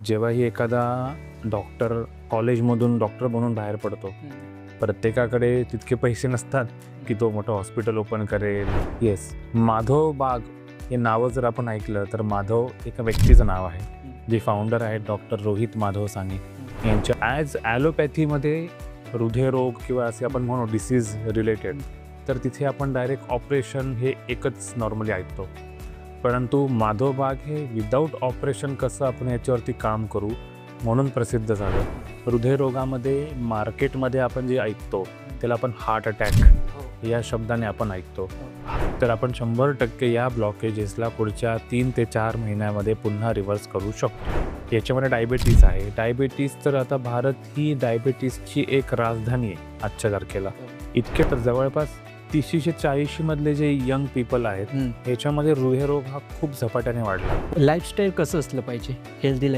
जेव्हाही एखादा डॉक्टर कॉलेजमधून डॉक्टर बनून बाहेर पडतो, प्रत्येकाकडे तितके पैसे नसतात की तो मोठं हॉस्पिटल ओपन करेल. येस, माधव बाग हे नावं जर आपण ऐकलं तर माधव एका व्यक्तीचं नाव आहे, जे फाउंडर आहेत डॉक्टर रोहित माधव सानी यांच्या. ॲज ॲलोपॅथीमध्ये हृदयरोग किंवा असे आपण म्हणू डिसीज रिलेटेड, तर तिथे आपण डायरेक्ट ऑपरेशन हे एकच नॉर्मली ऐकतो. परंतु माधव बाग हे विदाऊट ऑपरेशन कसं आपण याच्यावरती काम करू म्हणून प्रसिद्ध झालं. हृदयरोगामध्ये मार्केटमध्ये आपण जे ऐकतो त्याला आपण हार्ट अटॅक या शब्दाने आपण ऐकतो. तर आपण 100% या ब्लॉकेजेसला पुढच्या 3 ते 4 महिन्यामध्ये पुन्हा रिव्हर्स करू शकतो. याच्यामध्ये डायबिटीस आहे. डायबिटीस तर आता भारत ही डायबिटीसची एक राजधानी आहे आजच्या तारखेला. इतके तर जवळपास 30-40 मधले जे यंग पीपल आहेत ह्याच्यामध्ये हृदयरोग हा खूप झपाट्याने वाढला. लाईफस्टाईल कसं असलं पाहिजे हेल्दी